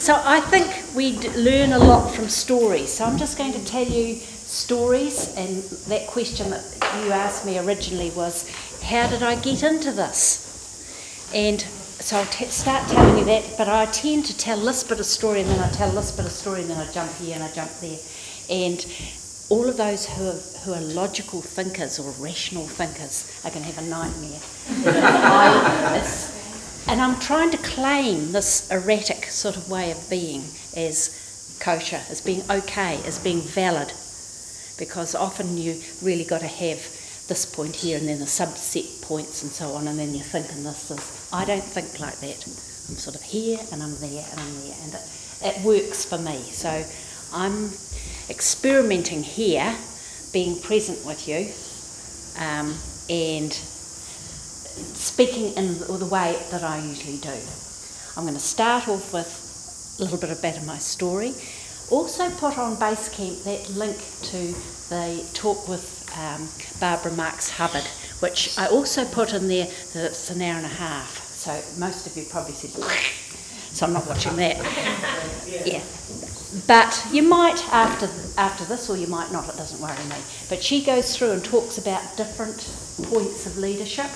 So I think we learn a lot from stories. So I'm just going to tell you stories, and that question that you asked me originally was, how did I get into this? And so I'll start telling you that, but I tend to tell this bit of story and then I tell this bit of story and then I jump here and I jump there. And all of those who are logical thinkers or rational thinkers are going to have a nightmare. And I'm trying to claim this erratic sort of way of being as kosher, as being okay, as being valid, because often you really got to have this point here and then the subset points and so on, and then you're thinking this. I don't think like that. I'm sort of here and I'm there and I'm there, and it works for me. So I'm experimenting here, being present with you, and speaking in the way that I usually do. I'm going to start off with a little bit about my story. Also put on Basecamp that link to the talk with Barbara Marx Hubbard, which I also put in there that it's an hour and a half. So most of you probably said, so I'm not watching that. Yeah. But you might after this, or you might not, it doesn't worry me. But she goes through and talks about different points of leadership.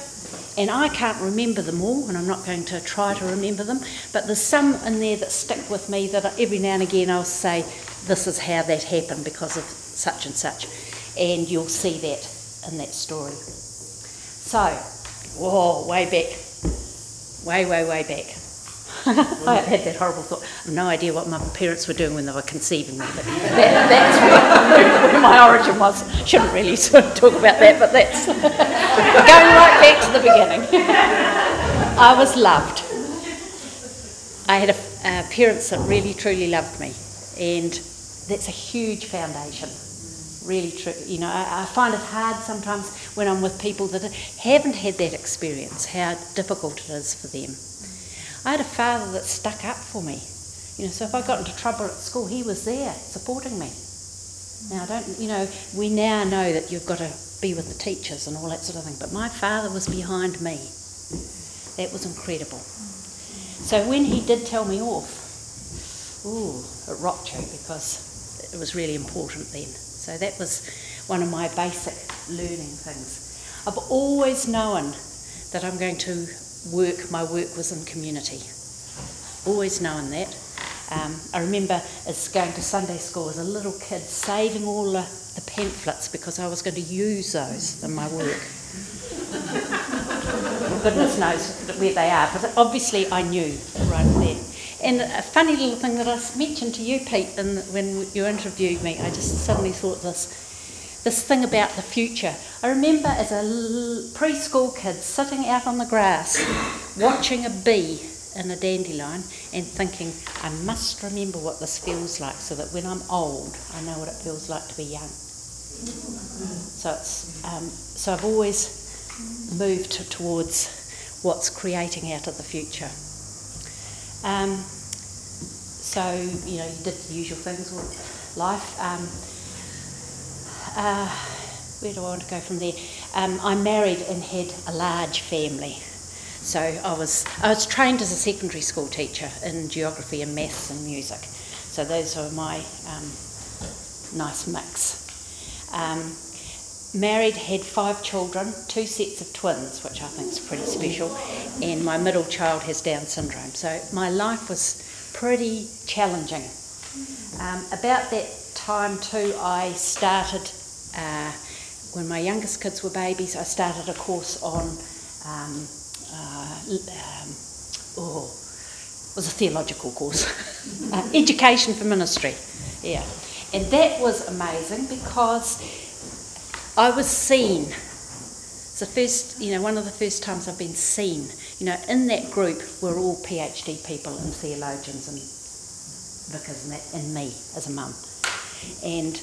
And I can't remember them all, and I'm not going to try to remember them, but there's some in there that stick with me that every now and again I'll say, this is how that happened because of such and such. And you'll see that in that story. So, whoa, way back. Way back. I had that horrible thought. I have no idea what my parents were doing when they were conceiving me, but that's where my origin was. Shouldn't really sort of talk about that, but that's going right back to the beginning. I was loved. I had parents that really truly loved me, and that's a huge foundation. Really true. You know, I find it hard sometimes when I'm with people that haven't had that experience, how difficult it is for them. I had a father that stuck up for me. You know, so if I got into trouble at school, he was there supporting me. Now, we now know that you've got to be with the teachers and all that sort of thing, but my father was behind me. That was incredible. So when he did tell me off, it rocked you, because it was really important then. So that was one of my basic learning things. I've always known that I'm going to my work was in community. Always known that. I remember as going to Sunday school as a little kid, saving all the pamphlets because I was going to use those in my work. Well, goodness knows where they are, but obviously I knew right then. And a funny little thing that I mentioned to you, Pete, when you interviewed me, I just suddenly thought this thing about the future. I remember as a preschool kid sitting out on the grass watching a bee in a dandelion and thinking, I must remember what this feels like so that when I'm old I know what it feels like to be young. So I've always moved towards what's creating out of the future. So, you did the usual things with life. Where do I want to go from there? I married and had a large family. So I was trained as a secondary school teacher in geography and maths and music. So those are my nice mix. Married, had 5 children, 2 sets of twins, which I think is pretty special, and my middle child has Down syndrome. So my life was pretty challenging. About that time too, I started, when my youngest kids were babies, I started a course on, it was a theological course, Education for Ministry, yeah. And that was amazing because I was seen. It's the first, one of the first times I've been seen. In that group we're all PhD people and theologians and vicars and me as a mum. And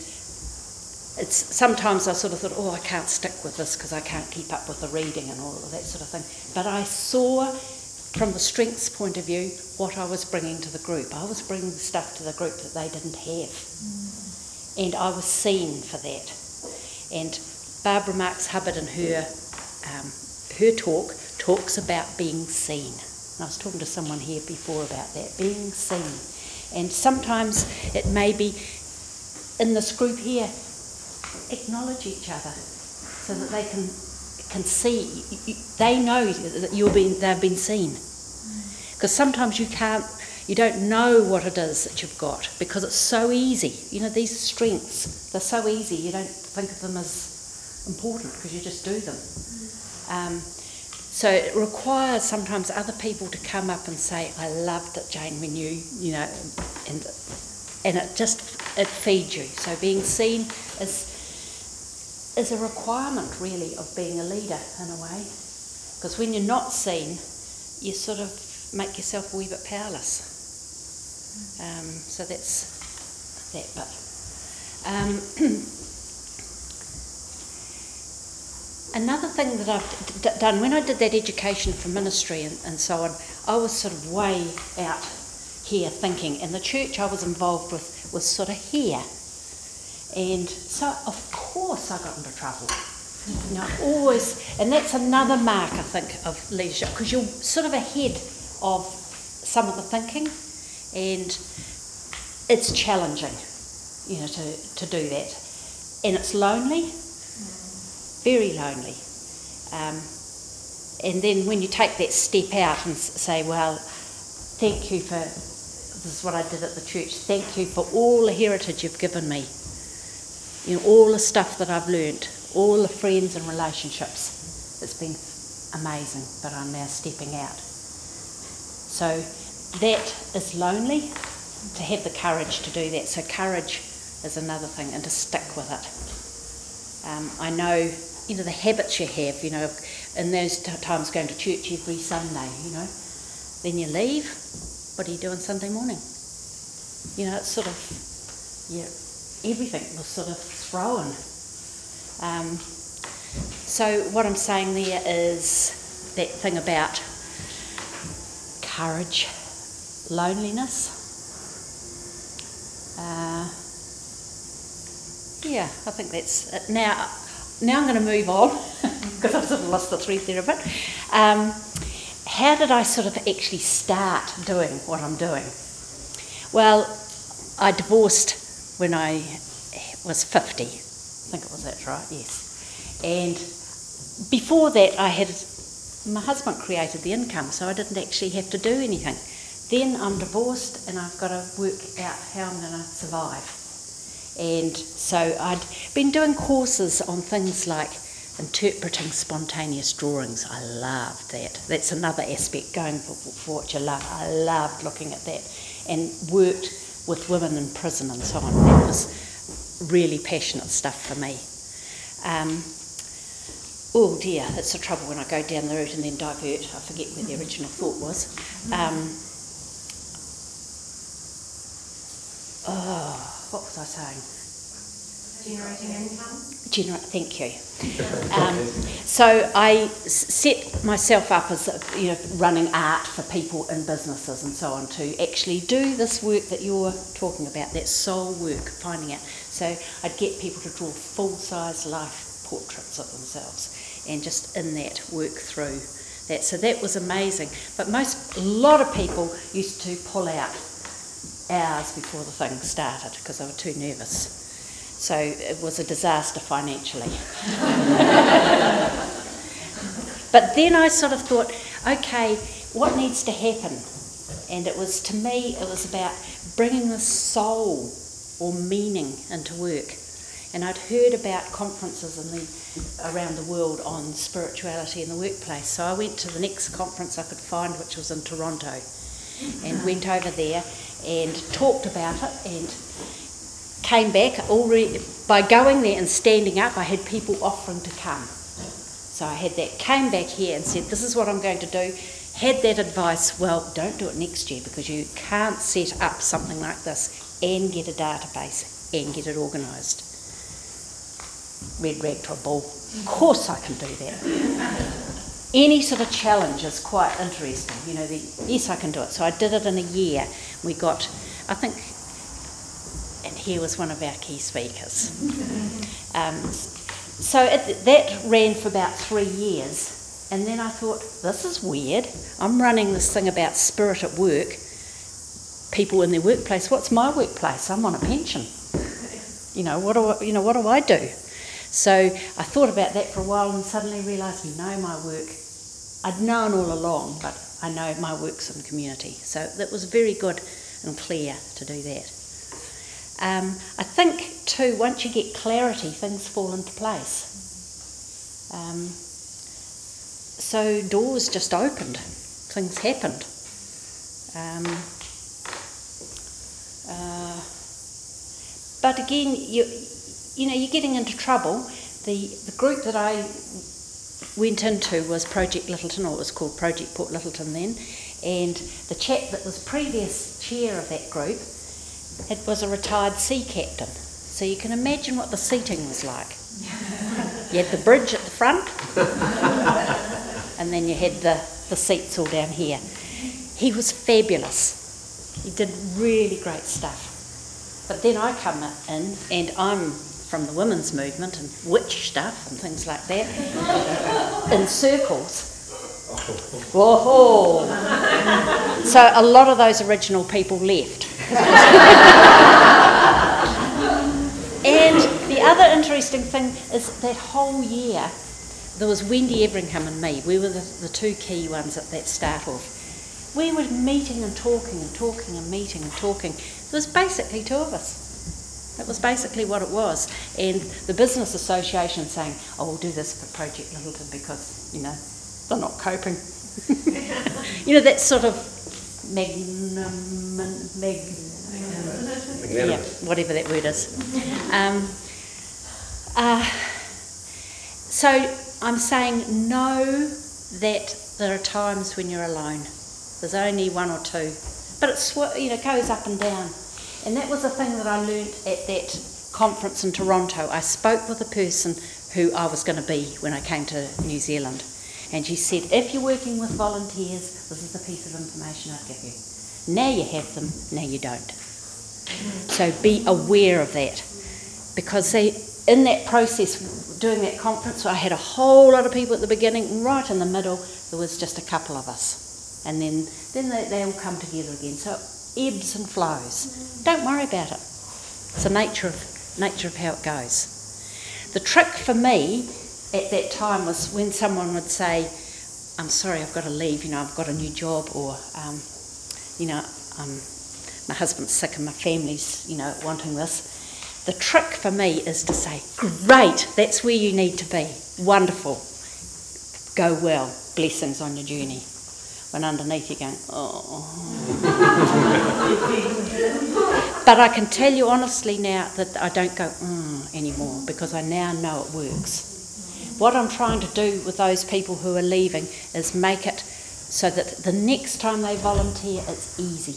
it's sometimes I sort of thought, I can't stick with this because I can't keep up with the reading and all of that sort of thing. But I saw from the strengths point of view what I was bringing to the group. I was bringing stuff to the group that they didn't have. And I was seen for that. And Barbara Marx Hubbard in her talk talks about being seen. And I was talking to someone here before about that, being seen. And sometimes it may be in this group here, acknowledge each other so that they can see, they know that they've been seen. Because sometimes you don't know what it is that you've got, because it's so easy. You know, these strengths, they're so easy, you don't think of them as important because you just do them. So it requires sometimes other people to come up and say, I loved it, Jane, when you know, and it feeds you. So being seen is a requirement, really, of being a leader in a way. Because when you're not seen, you sort of make yourself a wee bit powerless. So that's that bit. Another thing that I've done, when I did that education for ministry and so on, I was sort of way out here thinking, and the church I was involved with was sort of here. And so, of course, I got into trouble. You know, always, and that's another mark, I think, of leadership, because you're sort of ahead of some of the thinking, and it's challenging, you know, to do that. And it's lonely, very lonely. And then when you take that step out and say, well, thank you for, this is what I did at the church, thank you for all the heritage you've given me. You know, all the stuff that I've learnt, all the friends and relationships. It's been amazing, but I'm now stepping out. So that is lonely, to have the courage to do that. So courage is another thing, and to stick with it. I know, you know, the habits you have, you know, in those times going to church every Sunday, you know. Then you leave, what do you do on Sunday morning? You know, it's sort of, yeah, everything was sort of thrown. So what I'm saying there is that thing about courage, loneliness. Yeah, I think that's it. Now I'm going to move on, because I've sort of lost the thread there a bit. How did I sort of actually start doing what I'm doing? Well, I divorced when I was 50. I think it was that, right? Yes. And before that, my husband created the income, so I didn't actually have to do anything. Then I'm divorced, and I've got to work out how I'm going to survive. And so I'd been doing courses on things like interpreting spontaneous drawings. I loved that. That's another aspect, going for what you love. I loved looking at that, and worked with women in prison and so on. That was really passionate stuff for me. Oh dear, it's the trouble when I go down the route and then divert. I forget where the original thought was. What was I saying? Generating income. Thank you. So I set myself up as, you know, running art for people in businesses and so on, to actually do this work that you're talking about, that soul work, finding out. So I'd get people to draw full-size life portraits of themselves, and just in that work through that. So that was amazing. But a lot of people used to pull out hours before the thing started because they were too nervous. So it was a disaster financially. But then I sort of thought, okay, what needs to happen? And it was, to me, it was about bringing the soul or meaning into work. And I'd heard about conferences around the world on spirituality in the workplace. So I went to the next conference I could find, which was in Toronto, and went over there and talked about it, and came back. Already by going there and standing up, I had people offering to come. So I had that, came back here and said, this is what I'm going to do. Had that advice, well, don't do it next year, because you can't set up something like this and get a database and get it organised. Red rag to a bull. Of course I can do that. Any sort of challenge is quite interesting. You know, yes, I can do it. So I did it in a year. We got, I think, and here was one of our key speakers. So that ran for about 3 years, and then I thought, this is weird. I'm running this thing about spirit at work. people in their workplace, what's my workplace? I'm on a pension. What do I do? So I thought about that for a while and suddenly realised, my work, I'd known all along, but I know my work's in the community. So that was very good and clear to do that. I think too, once you get clarity, things fall into place. So doors just opened, things happened. But again, you're getting into trouble. The group that I went into was Project Lyttelton, or it was called Project Port Lyttelton then, and the chap that was previous chair of that group, it was a retired sea captain. So you can imagine what the seating was like. You had the bridge at the front, and then you had the seats all down here. He was fabulous. He did really great stuff. But then I come in, and I'm from the women's movement and witch stuff and things like that, in circles. Whoa! So a lot of those original people left. And the other interesting thing is that whole year there was Wendy Everingham and me. We were the two key ones at that start off. We were meeting and talking and talking and meeting and talking. There was basically two of us. That was basically what it was. And the business association saying, we'll do this for Project Lyttelton because, they're not coping. That sort of whatever that word is. So I'm saying know that there are times when you're alone. There's only one or two. But it goes up and down. And that was the thing that I learnt at that conference in Toronto. I spoke with a person who I was going to be when I came to New Zealand. And she said, if you're working with volunteers, this is the piece of information I'd give you. Now you have them, now you don't. So be aware of that. Because in that process, doing that conference, I had a whole lot of people at the beginning, and right in the middle, there was just a couple of us. And then they all come together again. So ebbs and flows. Don't worry about it. It's the nature of how it goes. The trick for me at that time was when someone would say, I'm sorry, I've got to leave, I've got a new job, or, my husband's sick and my family's, wanting this. The trick for me is to say, great, that's where you need to be. Wonderful. Go well. Blessings on your journey. When underneath you're going, But I can tell you honestly now that I don't go, anymore, because I now know it works. What I'm trying to do with those people who are leaving is make it so that the next time they volunteer, it's easy.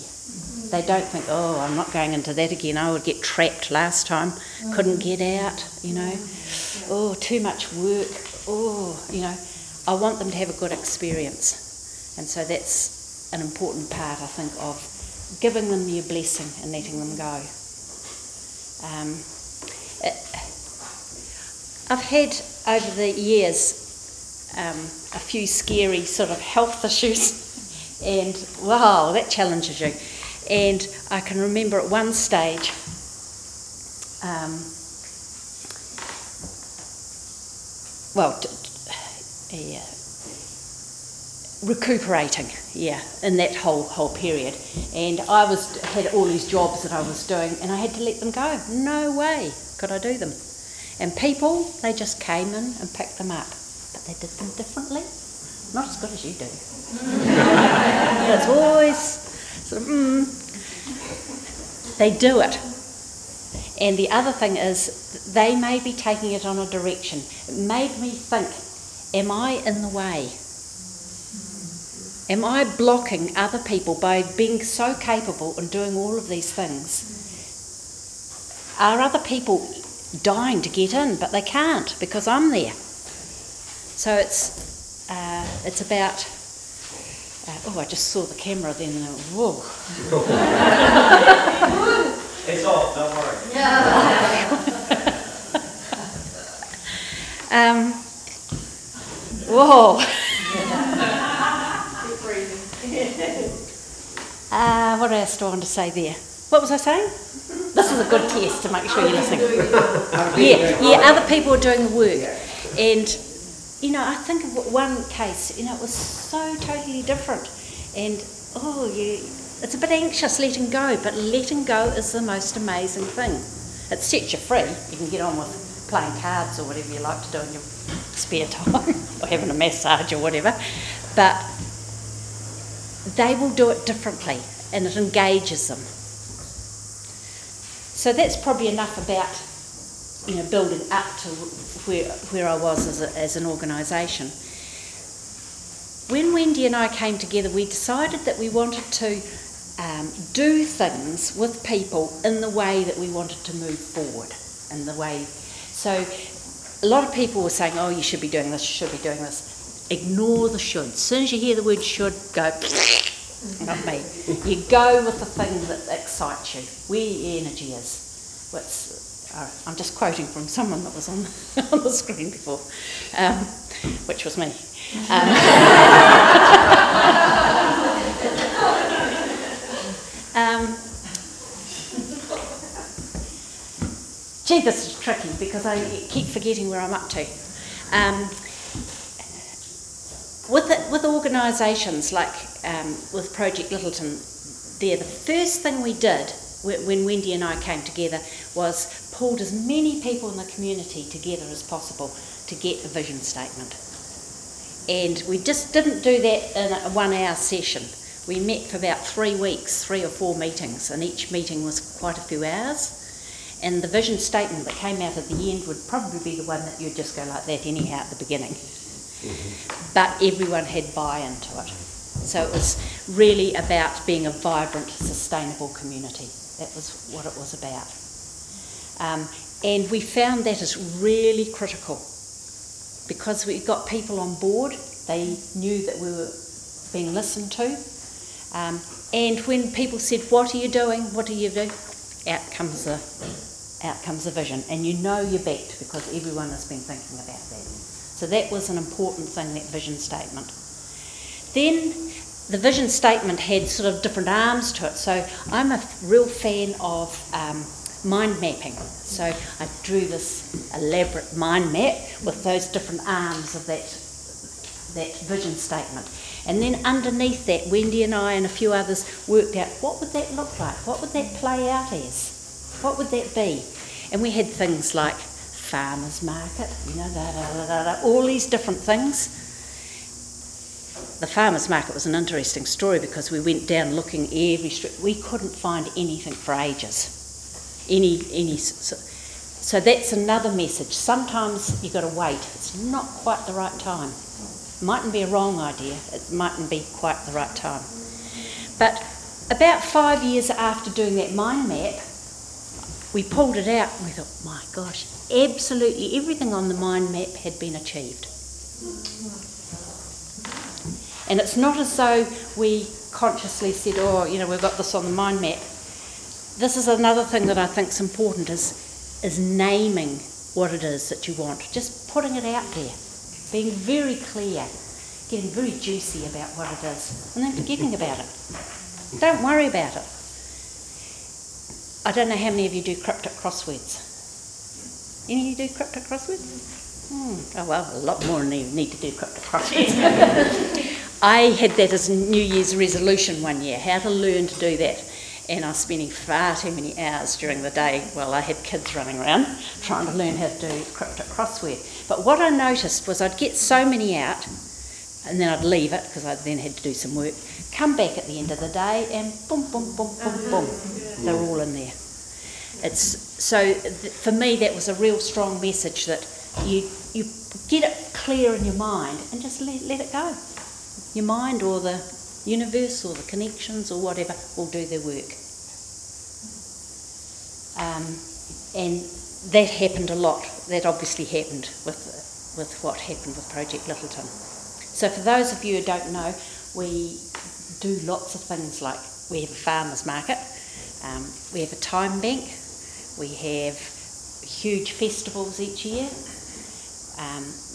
They don't think, I'm not going into that again. I would get trapped last time, couldn't get out, too much work, I want them to have a good experience. And so that's an important part, I think, of giving them your blessing and letting them go. I've had, over the years, a few scary sort of health issues, and wow, that challenges you. And I can remember at one stage, recuperating, in that whole period. And I had all these jobs that I was doing, and I had to let them go. No way could I do them. And people, they just came in and picked them up, but they did them differently. Not as good as you do. It's always sort of, they do it. And the other thing is, they may be taking it on a direction. It made me think, am I in the way? Am I blocking other people by being so capable and doing all of these things? Are other people dying to get in, but they can't because I'm there? So it's about... I just saw the camera then. Whoa. It's off, don't worry. Whoa. What else do I want to say there? What was I saying? This is a good test to make sure you're listening. Other people are doing the work. And, you know, I think of one case, you know, it was so totally different. And, it's a bit anxious letting go, but letting go is the most amazing thing. It sets you free. You can get on with playing cards or whatever you like to do in your spare time, or having a massage or whatever. But they will do it differently, and it engages them. So that's probably enough about, you know, building up to where I was as an organisation. When Wendy and I came together, we decided that we wanted to do things with people in the way that we wanted to move forward. So a lot of people were saying, oh, you should be doing this, you should be doing this. Ignore the should. As soon as you hear the word should, go, not me. You go with the thing that excites you, where your energy is. I'm just quoting from someone that was on the screen before, which was me. Gee, this is tricky because I keep forgetting where I'm up to. With organisations like with Project Littleton, the first thing we did when Wendy and I came together was pulled as many people in the community together as possible to get a vision statement. And we just didn't do that in a 1 hour session. We met for about 3 weeks, 3 or 4 meetings, and each meeting was quite a few hours. And the vision statement that came out at the end would probably be the one that you'd just go like that anyhow at the beginning. But everyone had buy-in to it. So it was really about being a vibrant, sustainable community. That was what it was about. And we found that is really critical because we got people on board. They knew that we were being listened to. And when people said, what are you doing? What do you do? Out comes the vision. And you know you're backed because everyone has been thinking about that. So that was an important thing, that vision statement. Then the vision statement had sort of different arms to it. So I'm a real fan of mind mapping. So I drew this elaborate mind map with those different arms of that vision statement. And then underneath that, Wendy and I and a few others worked out what would that look like? What would that play out as? What would that be? And we had things like farmers market, you know, all these different things. The farmers market was an interesting story because we went down looking every street. We couldn't find anything for ages. So that's another message. Sometimes you've got to wait. It's not quite the right time. Mightn't be a wrong idea. It mightn't be quite the right time. But about 5 years after doing that mind map, we pulled it out and we thought, my gosh, absolutely everything on the mind map had been achieved. And it's not as though we consciously said, oh, you know, we've got this on the mind map. This is another thing that I think is important, is naming what it is that you want. Just putting it out there, being very clear, getting very juicy about what it is, and then forgetting about it. Don't worry about it. I don't know how many of you do cryptic crosswords. Any of you do cryptic crosswords? Oh well, a lot more need to do cryptic crosswords. I had that as a New Year's resolution one year, how to learn to do that. And I was spending far too many hours during the day while I had kids running around trying to learn how to do cryptic crossword. But what I noticed was I'd get so many out and then I'd leave it because I then had to do some work, come back at the end of the day and boom, boom, boom, boom, boom, they're all in there. For me that was a real strong message that you get it clear in your mind and just let it go. Your mind or the universe or the connections or whatever will do their work. And that happened a lot. That obviously happened with what happened with Project Littleton. So for those of you who don't know, we do lots of things like we have a farmers market, we have a time bank, we have huge festivals each year,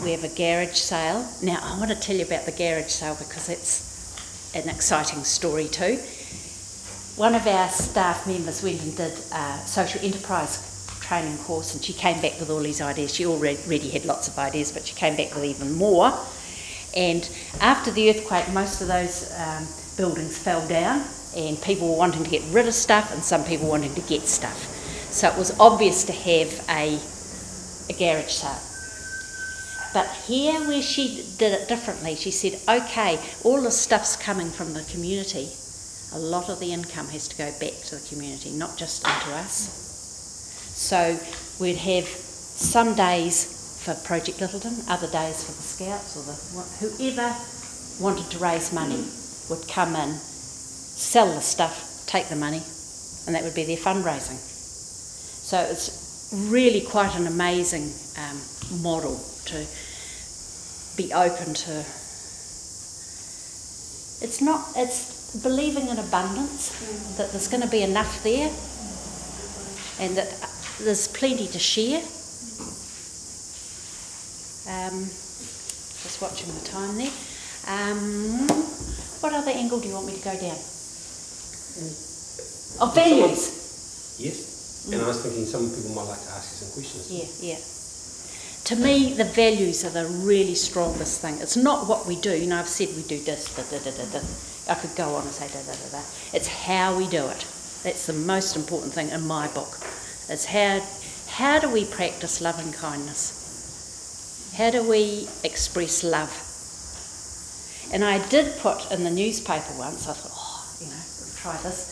we have a garage sale. Now I want to tell you about the garage sale because it's an exciting story too. one of our staff members went and did a social enterprise training course, and she came back with all these ideas. She already had lots of ideas, but she came back with even more. And after the earthquake, most of those buildings fell down, and people were wanting to get rid of stuff, and some people wanting to get stuff. So it was obvious to have a garage sale. But here, where she did it differently, she said, okay, all the stuff's coming from the community. A lot of the income has to go back to the community, not just into us. So we'd have some days for Project Littleton, other days for the Scouts, or whoever wanted to raise money would come in, sell the stuff, take the money, and that would be their fundraising. So it's really quite an amazing model to be open to. It's believing in abundance, that there's going to be enough there, and that there's plenty to share. Just watching the time there. What other angle do you want me to go down? Oh, values. Yes, and I was thinking some people might like to ask you some questions. Yeah. To me, the values are the really strongest thing. It's not what we do. You know, I've said we do this, I could go on and say da. It's how we do it. That's the most important thing in my book. It's how do we practice loving kindness? How do we express love? And I did put in the newspaper once, I thought, try this,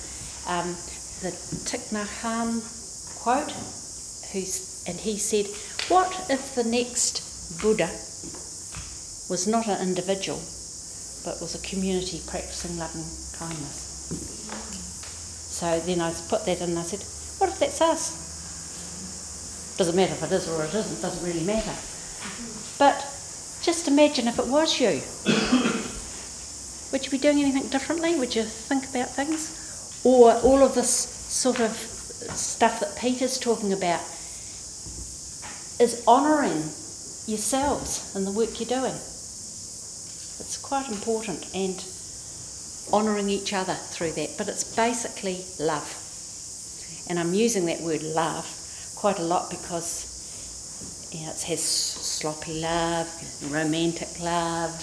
the Thich Nhat Hanh quote, and he said, what if the next Buddha was not an individual, but was a community practicing loving kindness? So then I put that in and I said, what if that's us? Doesn't matter if it is or it isn't, doesn't really matter. But just imagine if it was you. Would you be doing anything differently? Would you think about things? Or all of this sort of stuff that Peter's talking about is honouring yourselves and the work you're doing. It's quite important, and honouring each other through that. But it's basically love. And I'm using that word love quite a lot because it has sloppy love, romantic love,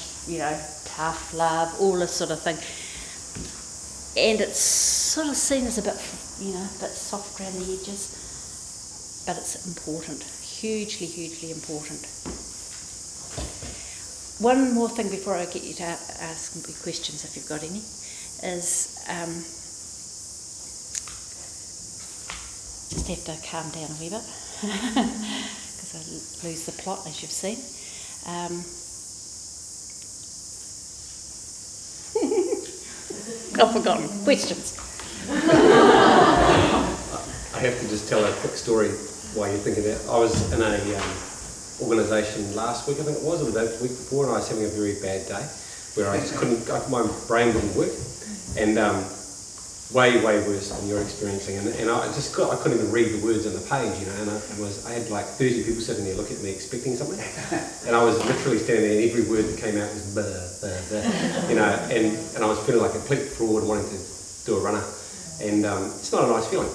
tough love, all this sort of thing. And it's sort of seen as a bit soft around the edges, but it's important, hugely, hugely important. One more thing before I get you to ask me questions, if you've got any, is just have to calm down a wee bit because I lose the plot, as you've seen. I've forgotten. Questions? I have to just tell a quick story while you're thinking that. I was in a organisation last week, I think it was, or the week before, and I was having a very bad day where I just couldn't, my brain wouldn't work, and way worse than you're experiencing, and I couldn't even read the words on the page, and I had like 30 people sitting there looking at me expecting something, and I was literally standing there and every word that came out was and I was feeling like a complete fraud wanting to do a runner, and it's not a nice feeling,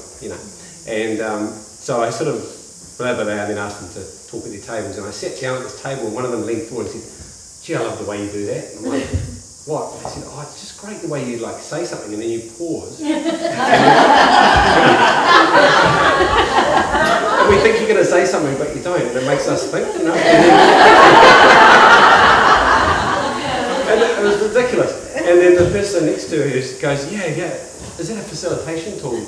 and so I sort of and then asked them to talk at their tables, and I sat down at this table and one of them leaned forward and said, gee, I love the way you do that. And I'm like, what? I said, oh, it's just great the way you say something and then you pause. And we think you're going to say something but you don't, and it makes us think, And it was ridiculous. And then the person next to her goes, yeah, is that a facilitation tool?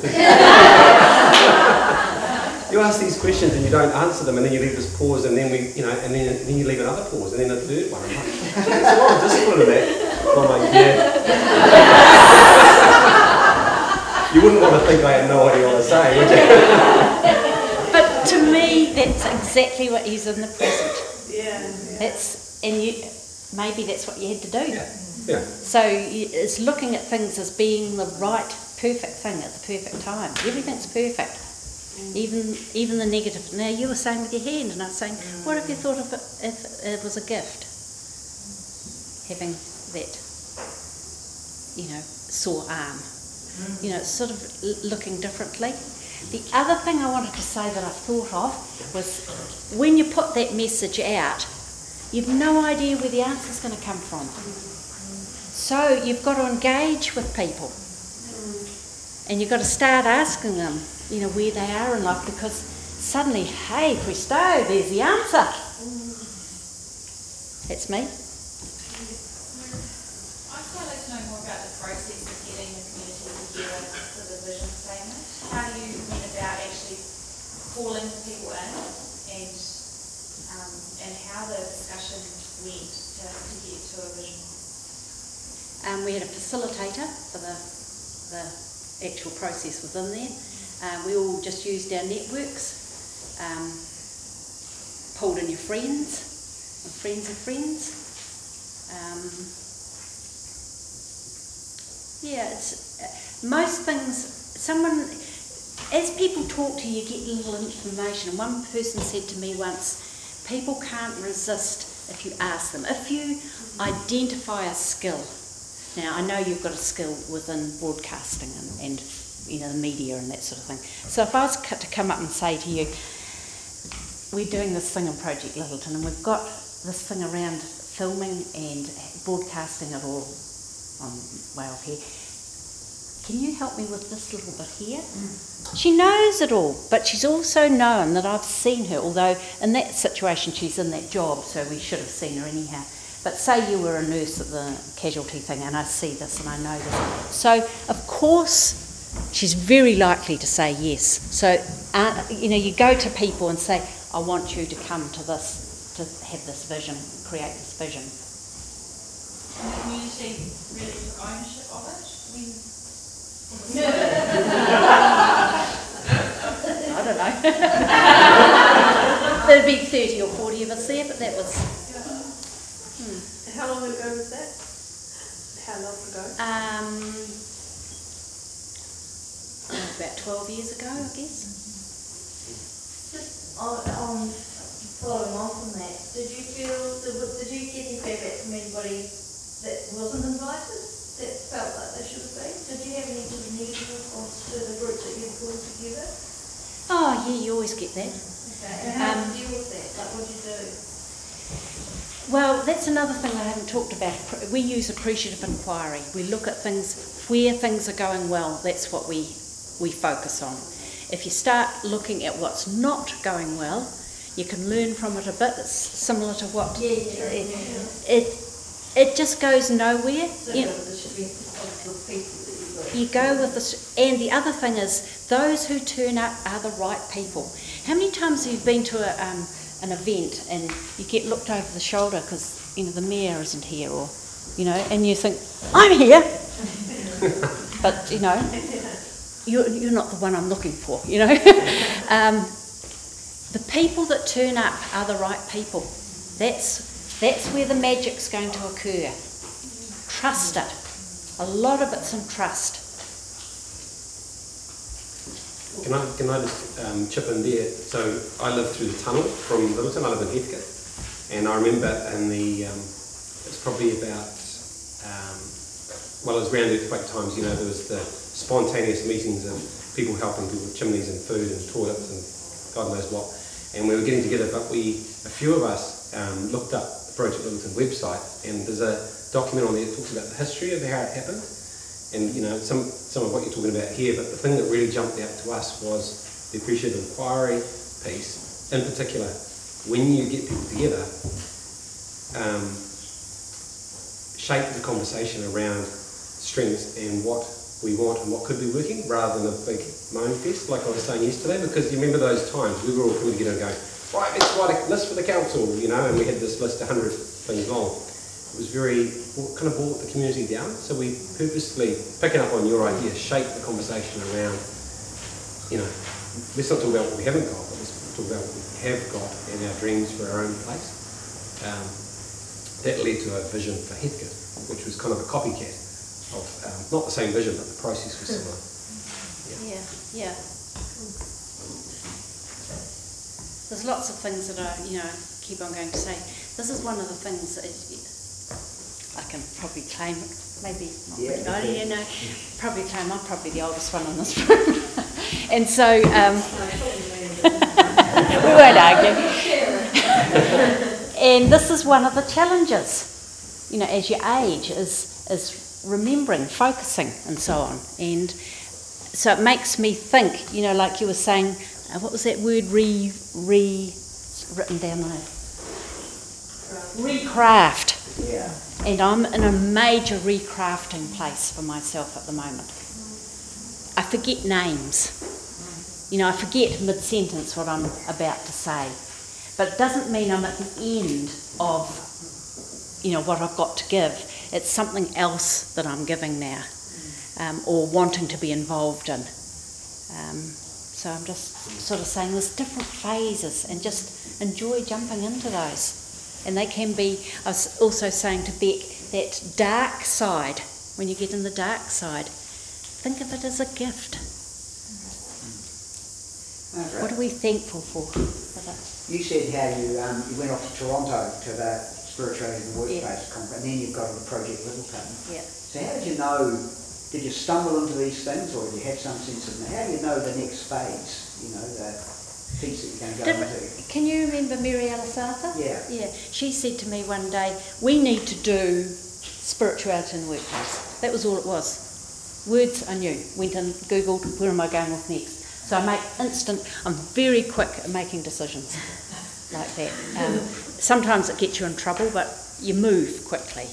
You ask these questions and you don't answer them, and then you leave this pause, and then and then you leave another pause, and then a third one. I'm like, there's a lot of discipline in that. I'm like, yeah. You wouldn't want to think I had no idea what to say, would you? But to me, that's exactly what is in the present. Yeah. Maybe that's what you had to do. Yeah. So it's looking at things as being the right, perfect thing at the perfect time. Everything's perfect. Even the negative. Now you were saying with your hand, and I was saying, what if you thought of it if it was a gift? Having that, sore arm. You know, it's sort of looking differently. The other thing I wanted to say that I thought of was when you put that message out, you've no idea where the answer's going to come from. So you've got to engage with people. And you've got to start asking them, you know, where they are in life, because suddenly, hey, presto, there's the answer. That's me. I'd quite like to know more about the process of getting the community together for the vision statement. How you went about actually calling people in, and how the discussion went to get to a vision. We had a facilitator for the actual process within there. We all just used our networks, pulled in your friends, and friends of friends. It's most things, as people talk to you, you get little information. And one person said to me once, people can't resist if you ask them. If you identify a skill, now I know you've got a skill within broadcasting and you know, the media and that sort of thing. So if I was to come up and say to you, we're doing this thing in Project Littleton and we've got this thing around filming and broadcasting it all on way off here. Can you help me with this little bit here? She knows it all, but she's also known that I've seen her, although in that situation she's in that job, so we should have seen her anyhow. But say you were a nurse at the casualty thing and I see this and I know this. So, of course, she's very likely to say yes. So, you know, you go to people and say, I want you to come to this, to have this vision, create this vision. And the community really took ownership of it? I don't know. There'd be 30 or 40 of us there, but that was... How long ago was that? How long ago? About 12 years ago, I guess. Just on following on from that, did you get any feedback from anybody that wasn't invited, that felt like they should have been? Did you have any sort of negative response to the group that you pulled together? Oh, yeah, you always get that. Okay, and how did you deal with that? Like, what did you do? Well, that's another thing I haven't talked about. We use appreciative inquiry. We look at things, where things are going well, that's what we focus on. If you start looking at what's not going well, you can learn from it a bit. It's similar to what... It just goes nowhere. So You go with this, and the other thing is, those who turn up are the right people. How many times have you been to an event and you get looked over the shoulder because, you know, the mayor isn't here, or, you know, and you think, I'm here, but, you know, you're not the one I'm looking for, you know. The people that turn up are the right people. That's where the magic's going to occur. Trust it. A lot of it's in trust. Can I just chip in there? So I live through the tunnel from Littleton. I live in Heathcote, and I remember in the it's probably about well, it was around earthquake times. You know, there was the spontaneous meetings of people helping people with chimneys and food and toilets and God knows what. And we were getting together, but a few of us looked up the Project Littleton website, and there's a document on there that talks about the history of how it happened. And, you know, some of what you're talking about here, but the thing that really jumped out to us was the appreciative inquiry piece. In particular, when you get people together, shape the conversation around strengths and what we want and what could be working, rather than a big moan fest like I was saying yesterday. Because you remember those times we were all coming together and going, right, let's write a list for the council, you know, and we had this list 100 things long. It was kind of brought the community down. So we purposefully, picking up on your idea, shape the conversation around, you know, let's not talk about what we haven't got, but let's talk about what we have got and our dreams for our own place. That led to a vision for Heathcote, which was kind of a copycat of, not the same vision, but the process was similar. Yeah. There's lots of things that I, you know, keep on going to say. This is one of the things that I can probably claim maybe not Yeah, really. okay. You know, probably claim I'm probably the oldest one in this room. And so, we won't argue. And this is one of the challenges, you know, as you age, is remembering, focusing, and so on. And so it makes me think, you know, like you were saying, what was that word, written down there? Recraft. Yeah. And I'm in a major recrafting place for myself at the moment. I forget names. You know, I forget mid-sentence what I'm about to say. But it doesn't mean I'm at the end of, you know, what I've got to give. It's something else that I'm giving now, or wanting to be involved in. So I'm just sort of saying there's different phases, and just enjoy jumping into those. And they can be, I was also saying to Beck, that dark side, when you get in the dark side, think of it as a gift. Okay. What are we thankful for that? You said how you went off to Toronto to the Spirituality in the Workplace conference, and then you've got to the Project Littleton. Yeah. So how did you know, did you stumble into these things, or did you have some sense of, how do you know the next phase, you know, the piece that you're going to go into? Can you remember Mary Alice Arthur? Yeah. Yeah. She said to me one day, we need to do spirituality in the workplace. That was all it was. Words I knew. Went and Googled, where am I going with next? So I make I'm very quick at making decisions like that. Sometimes it gets you in trouble, but you move quickly.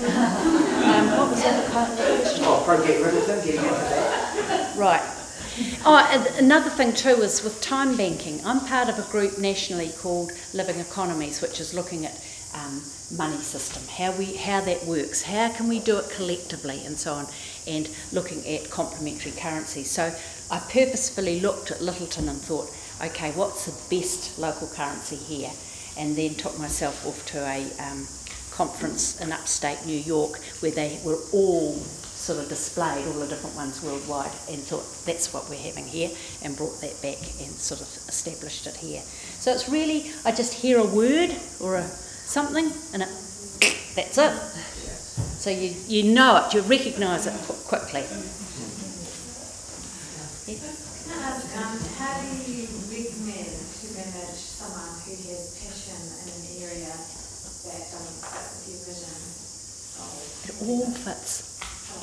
What was the other part of the question? Oh, Project Littleton, getting into that. Right. Oh, another thing too is with time banking. I'm part of a group nationally called Living Economies, which is looking at money system, how that works, how can we do it collectively, and so on, and looking at complementary currencies. So I purposefully looked at Littleton and thought, okay, what's the best local currency here? And then took myself off to a conference in upstate New York where they were all sort of displayed, all the different ones worldwide, and thought that's what we're having here, and brought that back and sort of established it here. So it's really, I just hear a word or something and that's it. So you know it, you recognise it quickly. How do you recommend to manage someone who has passion in an area that doesn't fit with your vision? It all fits.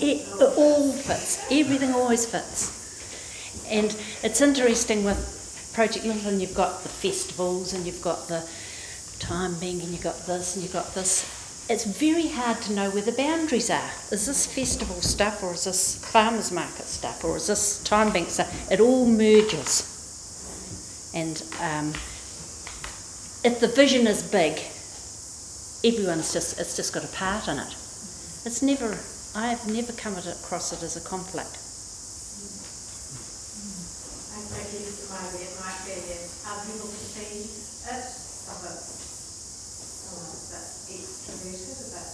It all fits. Everything always fits. And it's interesting with Project Littleton, you've got the festivals and you've got the time bank and you've got this and you've got this. It's very hard to know where the boundaries are. Is this festival stuff, or is this farmers market stuff, or is this time bank stuff? It all merges. And if the vision is big, it's just got a part in it. I've never come across it as a conflict. I guess maybe it might be how people perceive it, some of it's extroverted, but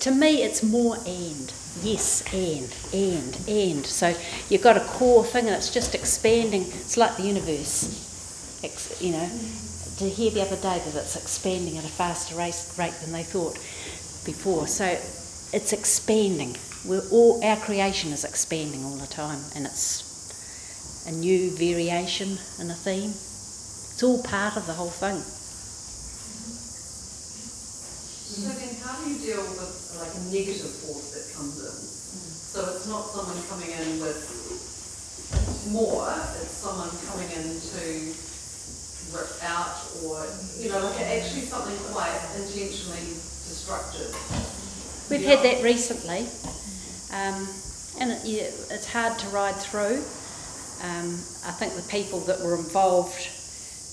To me, it's more and. Yes, and. So you've got a core thing and it's just expanding. It's like the universe, you know. To hear the other day that it's expanding at a faster rate than they thought before. So it's expanding. Our creation is expanding all the time, and it's a new variation in a theme. It's all part of the whole thing. So then how do you deal with like a negative force that comes in? So it's not someone coming in with more, it's someone coming in to rip out, or, you know, like actually something quite intentionally destructive. We've had that recently, and it's hard to ride through. I think the people that were involved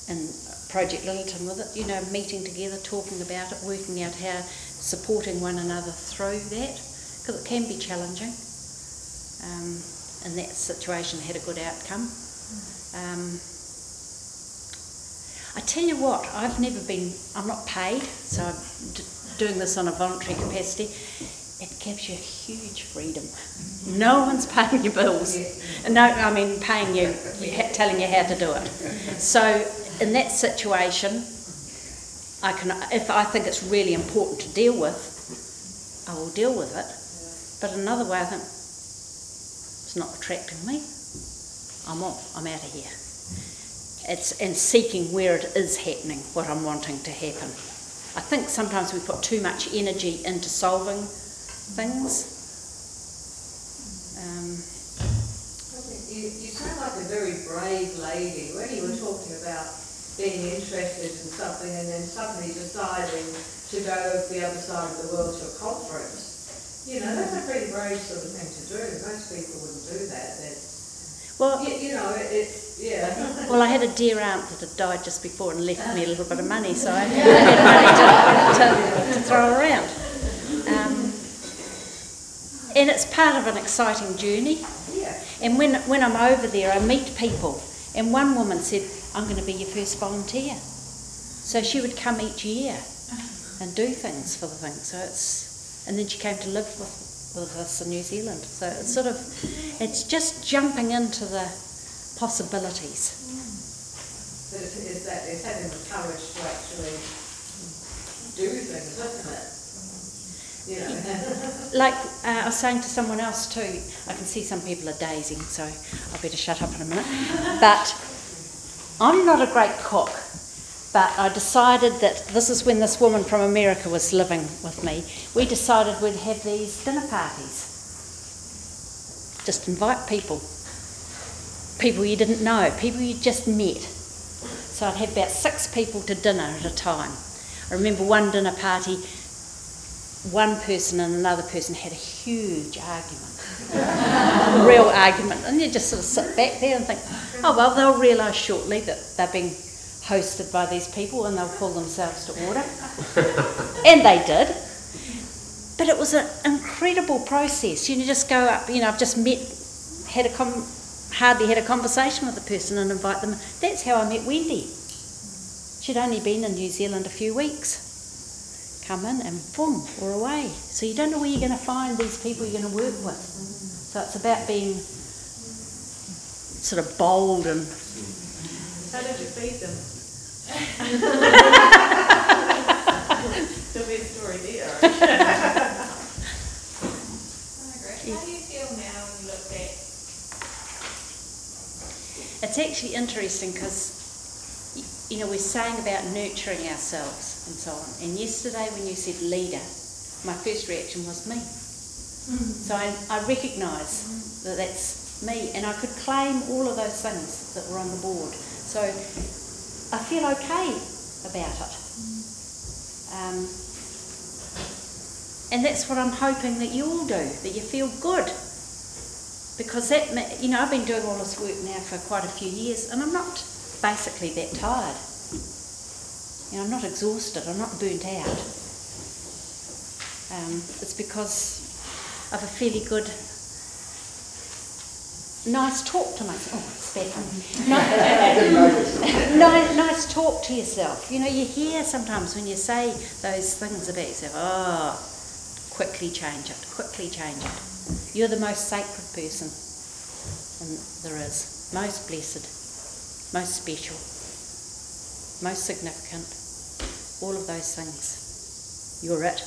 in Project Littleton with it, you know, meeting together, talking about it, working out how, supporting one another through that, because it can be challenging. In that situation, had a good outcome. I tell you what, I'm not paid, so I'm doing this on a voluntary capacity. It gives you huge freedom. No one's paying your bills. No, I mean paying you, telling you how to do it. So in that situation, if I think it's really important to deal with, I will deal with it. But another way I think, it's not attracting me. I'm off, I'm out of here. It's and seeking where it is happening, what I'm wanting to happen. I think sometimes we put too much energy into solving things. You sound like a very brave lady when you were talking about being interested in something and then suddenly deciding to go to the other side of the world to a conference. You know, that's a pretty brave sort of thing to do. Most people wouldn't do that. Well, it's, yeah. Well, I had a dear aunt that had died just before and left me a little bit of money, so I had money to throw around. And it's part of an exciting journey. Yeah. And when I'm over there, I meet people. And one woman said, I'm going to be your first volunteer. So she would come each year and do things for the thing. So and then she came to live with us in New Zealand. So it's just jumping into the possibilities. It's having the courage to actually do things, isn't it? You know. Like I was saying to someone else too, I can see some people are dazing, so I better shut up in a minute. But I'm not a great cook, but I decided that this is when this woman from America was living with me. We decided we'd have these dinner parties. Just invite people you didn't know, people you just met. So I'd have about 6 people to dinner at a time. I remember one dinner party, one person and another person had a huge argument, a real argument, and you just sort of sit back there and think, oh well, they'll realise shortly that they're being hosted by these people and they'll pull themselves to order. And they did. But it was an incredible process. You just go up, I've just hardly had a conversation with the person and invite them. That's how I met Wendy. She'd only been in New Zealand a few weeks. Come in and boom, we're away. So you don't know where you're going to find these people you're going to work with. So it's about being sort of bold and... How did you feed them? There'll be a story there. How do you feel now when you look back? It's actually interesting because, we're saying about nurturing ourselves and so on. And yesterday when you said leader, my first reaction was me. So I recognise that that's me, and I could claim all of those things that were on the board. So I feel okay about it. And that's what I'm hoping that you all do, that you feel good. Because that, I've been doing all this work now for quite a few years, and I'm not basically that tired. I'm not exhausted, I'm not burnt out. It's because of a fairly good, nice talk to myself. Oh, it's back. Nice talk to yourself. You hear sometimes when you say those things about yourself, quickly change it. You're the most sacred person there is, most blessed, most special, most significant, all of those things. You're it.